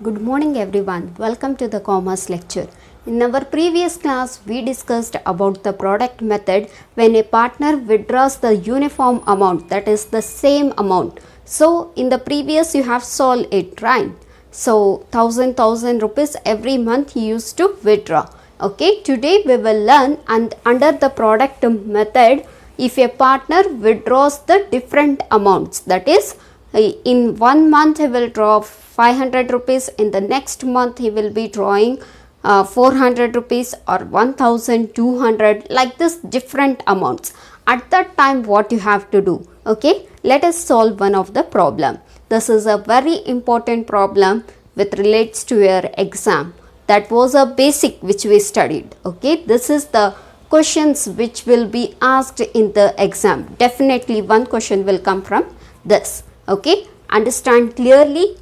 Good morning everyone. Welcome to the commerce lecture. In our previous class, we discussed about the product method when a partner withdraws the uniform amount, that is the same amount. So, in the previous you have solved it, right? So, 1000 rupees every month he used to withdraw. Okay, today we will learn and under the product method, if a partner withdraws the different amounts, that is in 1 month he will draw 500 rupees, in the next month he will be drawing 400 rupees or 1200, like this different amounts. At that time what you have to do? Okay, let us solve one of the problem. This is a very important problem with relates to your exam. That was a basic which we studied. Okay, this is the questions which will be asked in the exam. Definitely one question will come from this. Okay, understand clearly,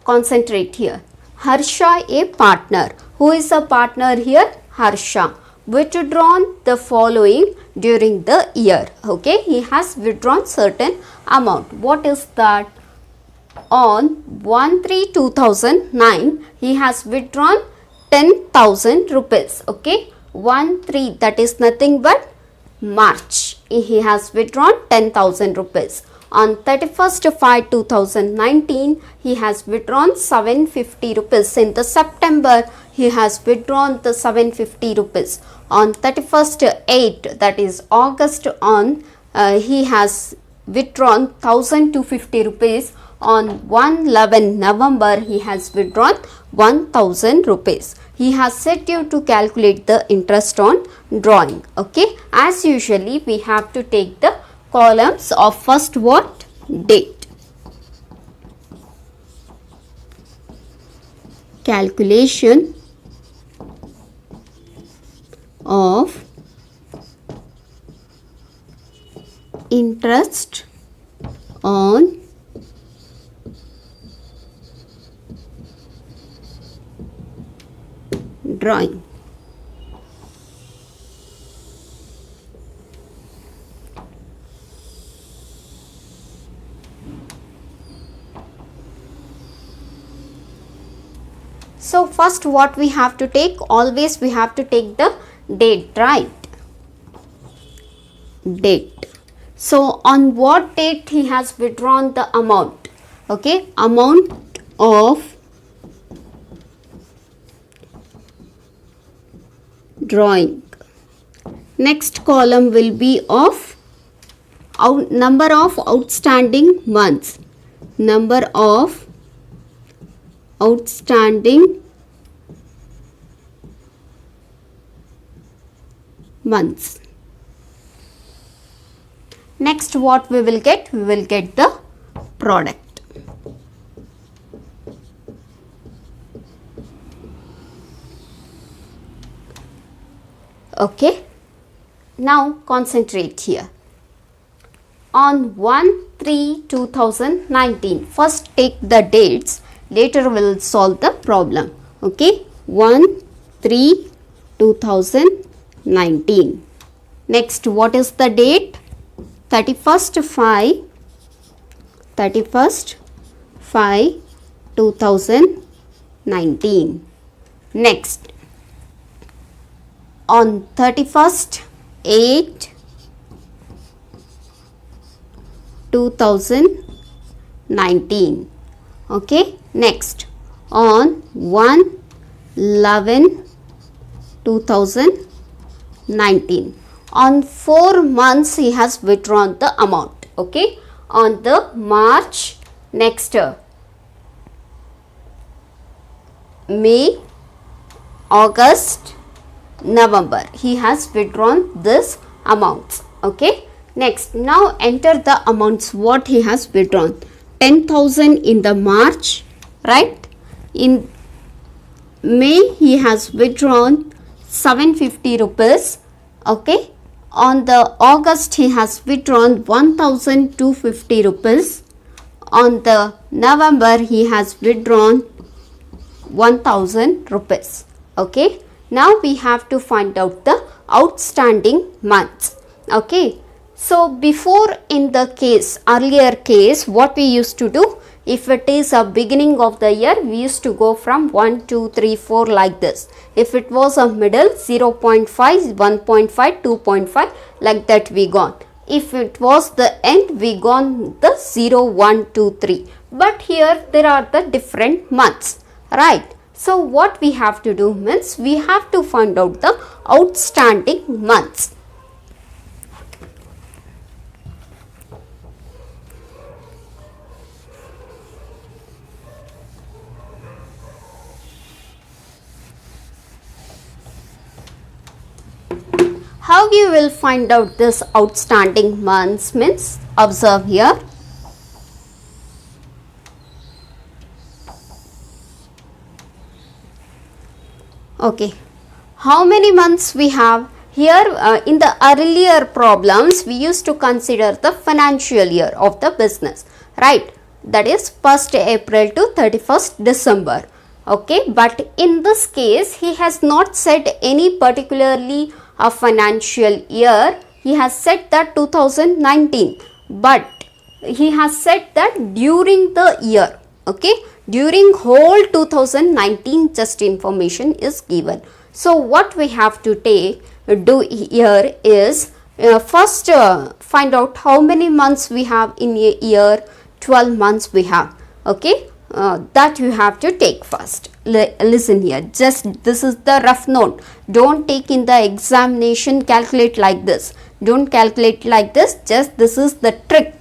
concentrate here. Harsha, a partner. Who is a partner here? Harsha. Withdrawn the following during the year. Okay, he has withdrawn certain amount. What is that? On 1/3/2009, he has withdrawn 10,000 rupees. Okay, 1/3, that is nothing but March. He has withdrawn 10,000 rupees. On 31st/5/2019, he has withdrawn 750 rupees. In the September, he has withdrawn the 750 rupees. On 31st/8, that is August, he has withdrawn 1250 rupees. On 1/11/November, he has withdrawn 1000 rupees. He has set you to calculate the interest on drawing. Okay, as usually we have to take the columns of first what? Date. Calculation of interest on drawing. So first what we have to take? Always we have to take the date, right? Date. So on what date he has withdrawn the amount? Okay, amount of drawing. Next column will be of number of outstanding months. Number of outstanding months. Next what we will get? We will get the product. Okay, now concentrate here. On 1/3/2019, first take the dates, later we will solve the problem. Okay, 1/3/2019. Next, what is the date? 31st/5/2019. Next, on 31st/8/2019. Okay, next on 1/11/2019. On 4 months he has withdrawn the amount. Okay, on the March, next May, August, November, he has withdrawn this amounts. Okay, next now enter the amounts what he has withdrawn. 10,000 in the March, right? In May he has withdrawn 750 rupees. Okay, on the August he has withdrawn 1250 rupees. On the November he has withdrawn 1000 rupees. Okay, now we have to find out the outstanding months. Okay, so before in the case, earlier case, what we used to do? If it is a beginning of the year, we used to go from 1, 2, 3, 4 like this. If it was a middle, 0.5, 1.5, 2.5 like that we gone. If it was the end, we gone the 0, 1, 2, 3. But here there are the different months, right? So what we have to do means we have to find out the outstanding months. How you will find out this outstanding months means observe here. Okay, how many months we have? Here in the earlier problems we used to consider the financial year of the business, right? That is 1st April to 31st December. Okay, but in this case he has not said any particularly a financial year. He has said that 2019, but he has said that during the year. Okay, during whole 2019 just information is given. So what we have to do here is first find out how many months we have in a year. 12 months we have. Okay, that you have to take first. Listen here, just this is the rough note. Don't take in the examination, calculate like this. Don't calculate like this, just this is the trick.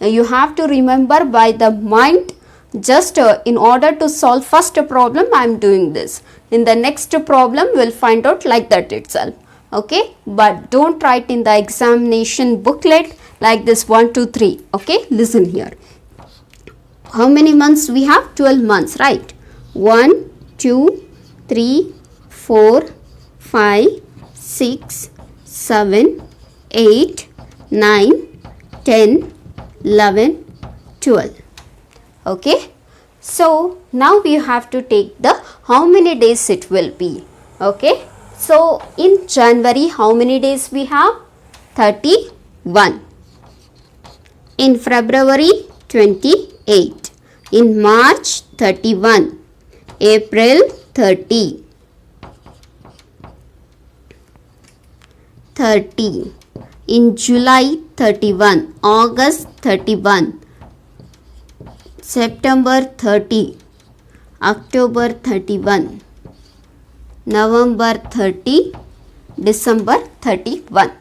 You have to remember by the mind. Just in order to solve first problem I am doing this. In the next problem we will find out like that itself. Okay, but don't write in the examination booklet like this 1, 2, 3. Okay, listen here. How many months we have? 12 months, right? 1, 2, 3, 4, 5, 6, 7, 8, 9, 10, 11, 12. Okay, so now we have to take the how many days it will be. Okay, so in January how many days we have? 31. In February 28. In March 31. April 30. 30. In July 31. August 31. September 30, October 31, November 30, December 31.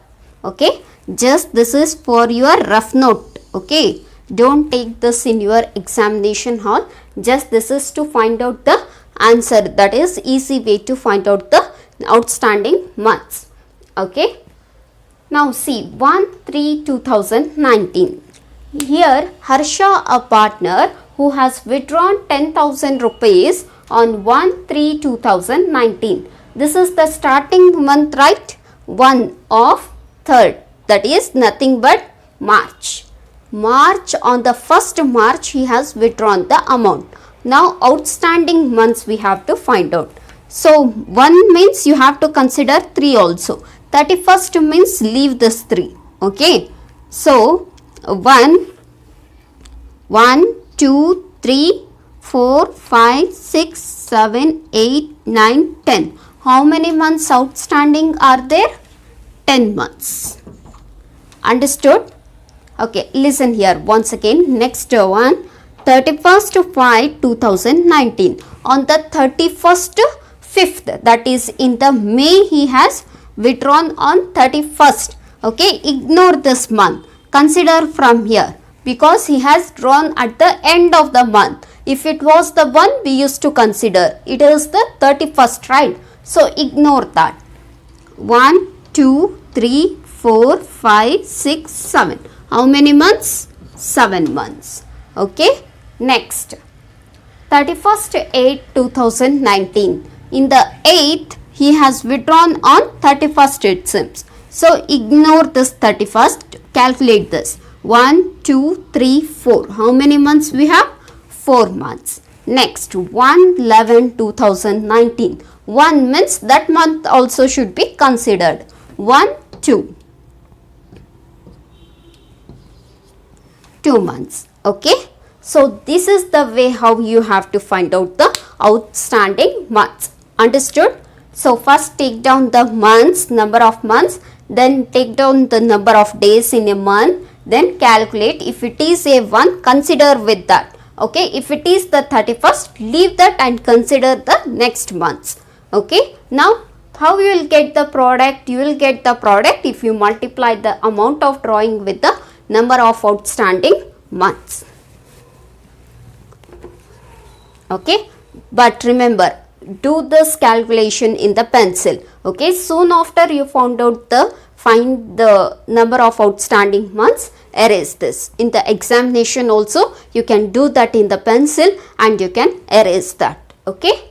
Okay, just this is for your rough note. Okay, don't take this in your examination hall. Just this is to find out the answer. That is easy way to find out the outstanding months. Okay, now see 1/3/2019. Here Harsha, a partner who has withdrawn 10,000 rupees on 1/3/2019. This is the starting month, right? 1 of 3rd, that is nothing but March. March, on the 1st March he has withdrawn the amount. Now outstanding months we have to find out. So 1 means you have to consider 3 also. 31st means leave this 3. Okay, so 1, 2, 3, 4, 5, 6, 7, 8, 9, 10. How many months outstanding are there? 10 months. Understood? Okay, listen here once again. Next one, 31st/5/2019. On the 31st 5th, that is in the May, he has withdrawn on 31st. Okay, ignore this month. Consider from here because he has drawn at the end of the month. If it was the one we used to consider, it is the 31st, right? So ignore that. 1, 2, 3, 4, 5, 6, 7. How many months? 7 months. Okay. Next, 31st/8/2019. In the 8th, he has withdrawn on 31st it seems. So ignore this 31st. Calculate this. 1, 2, 3, 4. How many months we have? 4 months. Next, 1/11/2019. 1 means that month also should be considered. 1, 2. 2 months. Okay. So this is the way how you have to find out the outstanding months. Understood? So first take down the months, number of months, then take down the number of days in a month, then calculate. If it is a 1, consider with that. Okay, if it is the 31st, leave that and consider the next months. Okay, now how you will get the product? You will get the product if you multiply the amount of drawing with the number of outstanding months. Okay, but remember, do this calculation in the pencil. Okay, soon after you find the number of outstanding months, erase this. In the examination also you can do that in the pencil and you can erase that. Okay.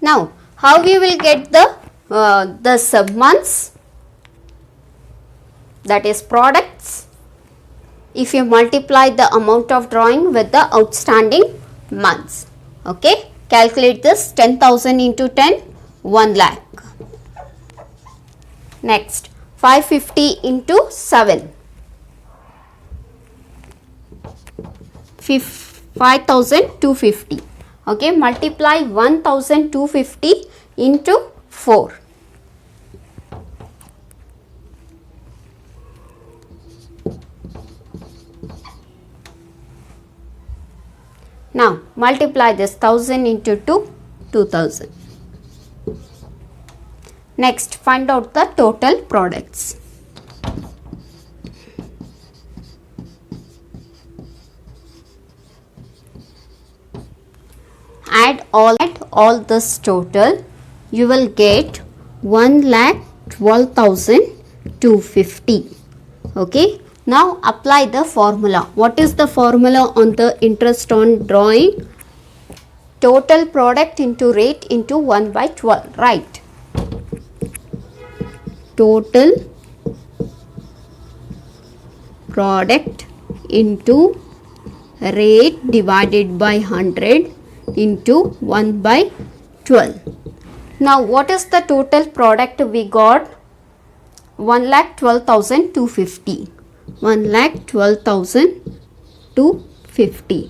Now, how we will get the sub-months, that is products, if you multiply the amount of drawing with the outstanding months. Okay, calculate this. 10,000 into 10, 1 lakh. Next, 550 into 7, 5,250. Okay, multiply 1,250 into 4. Now multiply this 1000 into 2, 2000. Next, find out the total products. Add all this total, you will get 1,12,250. Okay, now apply the formula. What is the formula on the interest on drawing? Total product into rate into 1 by 12, right? Total product into rate divided by 100 into 1 by 12. Now what is the total product we got? 1,12,250. 1,12,250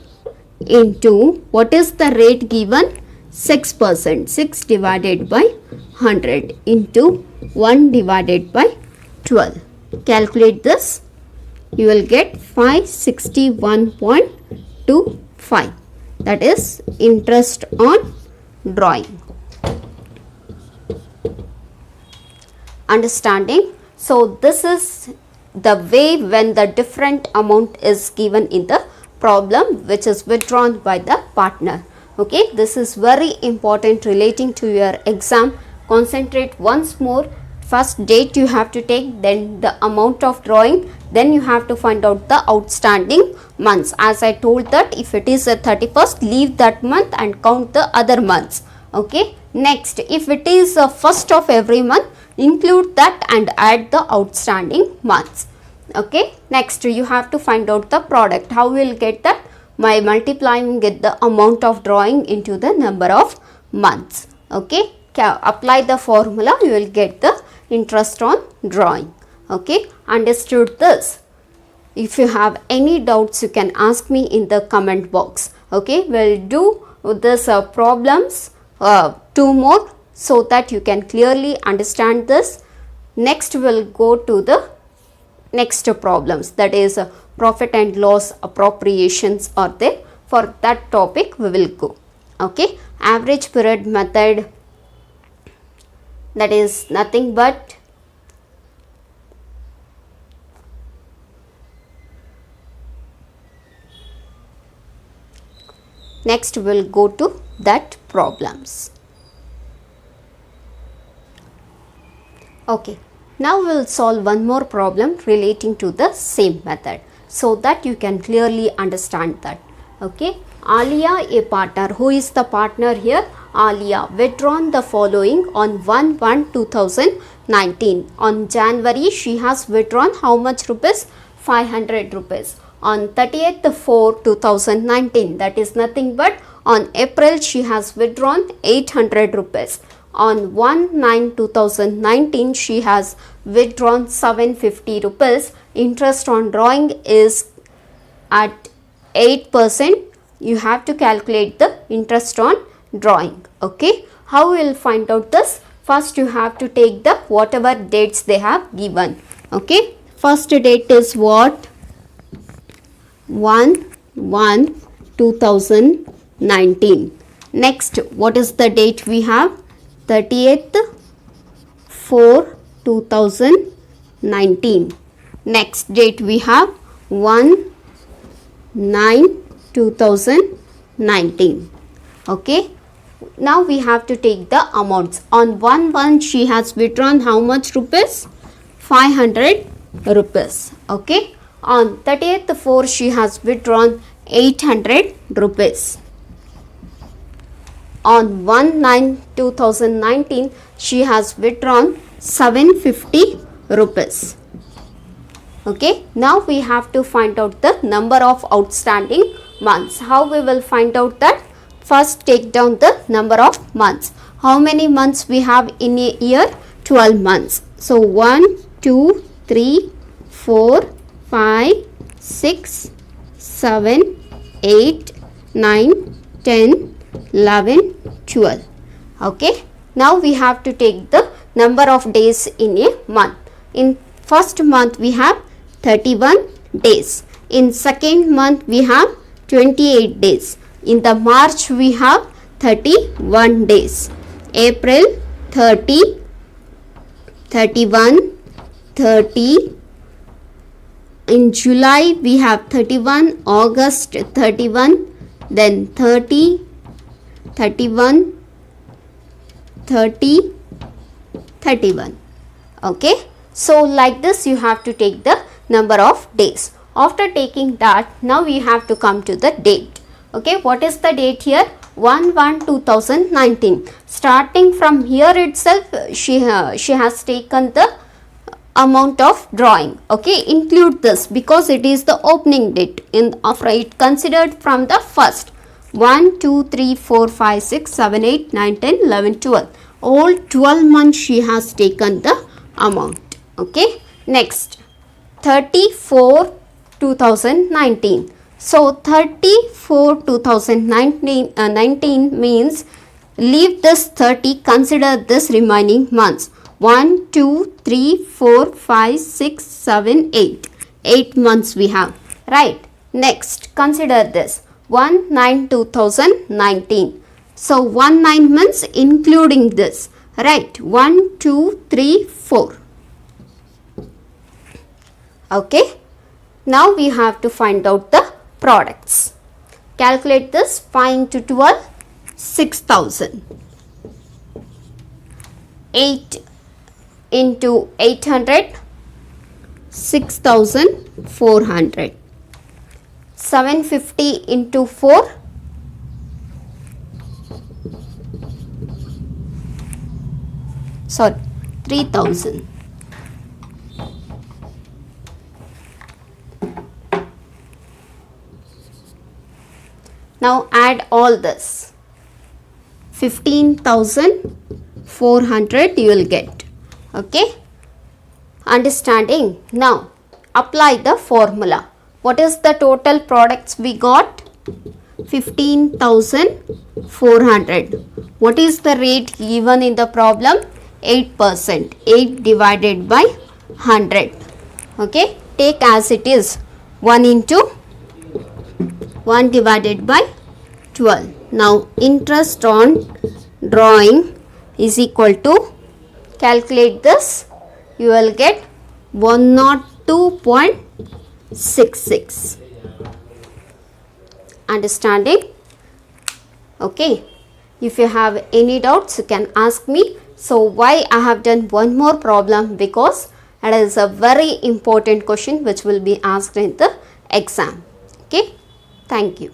into what is the rate given? 6%. 6 divided by 100 into 1 divided by 12. Calculate this. You will get 561.25. That is interest on drawing. Understanding? So this is the way when the different amount is given in the problem which is withdrawn by the partner. Okay, this is very important relating to your exam. Concentrate once more. First date you have to take, then the amount of drawing, then you have to find out the outstanding months. As I told that if it is a 31st, leave that month and count the other months. Okay, next if it is a first of every month, include that and add the outstanding months. Okay, next you have to find out the product. How we will get that? By multiplying the amount of drawing into the number of months. Okay, apply the formula, you will get the interest on drawing. Okay, understood this? If you have any doubts, you can ask me in the comment box. Okay, we'll do this problems 2 more so that you can clearly understand this. Next we'll go to the next problems, that is profit and loss appropriations are there. For that topic we will go. Okay, average period method, that is nothing but next we will go to that problems. Okay, now we will solve one more problem relating to the same method so that you can clearly understand that. Okay, Alia, a partner. Who is the partner here? Alia withdrawn the following on 1/1/2019. On January she has withdrawn how much rupees? 500 rupees. on 30th 4 2019, that is nothing but on April she has withdrawn 800 rupees. On 1/9/2019 she has withdrawn 750 rupees. Interest on drawing is at 8%. You have to calculate the interest on drawing. Okay, how we will find out this? First you have to take the whatever dates they have given. Okay, first date is what? 1/1/2019. Next, what is the date we have? 30th 4 2019. Next date we have 1/9/2019. Okay, now we have to take the amounts. On 1/1 she has withdrawn how much rupees? 500 rupees. Okay, on 30th 4 she has withdrawn 800 rupees. On 1/9/2019 she has withdrawn 750 rupees. Okay, now we have to find out the number of outstanding months. How we will find out that? First take down the number of months. How many months we have in a year? 12 months. So 1 2 3 4 5 6 7 8 9 10 11 12. Okay, now we have to take the number of days in a month. In first month we have 31 days. In second month we have 28 days. In the March we have 31 days. April 30, 31, 30. In July we have 31, August 31, then 30, 31, 30, 31. Okay, so like this you have to take the number of days. After taking that, now we have to come to the date. Okay, what is the date here? 1/1/2019. Starting from here itself she has taken the amount of drawing. Okay, include this because it is the opening date. In after it considered from the first 1 2 3 4 5 6 7 8 9 10 11 12. All 12 months she has taken the amount. Okay, next 34/2019. So 34/2019 means leave this 30, consider this remaining months. 1 2 3 4 5 6 7 8. 8 months we have, right? Next, consider this 1/9/2019. So 1/9 means including this, right? 1 2 3 4. Okay, now we have to find out the products. Calculate this. 5 into 12, 6,000. 8 into 800, 6,400. 750 into 4, sorry, 3,000. Now add all this. 15,400 you will get. Okay, understanding? Now apply the formula. What is the total products we got? 15,400. What is the rate given in the problem? 8%. 8 divided by 100. Okay, take as it is. 1 into 1 divided by 12. Now interest on drawing is equal to, calculate this, you will get 102.66. Understanding? Okay, if you have any doubts you can ask me. So why I have done one more problem? Because it is a very important question which will be asked in the exam. Okay, thank you.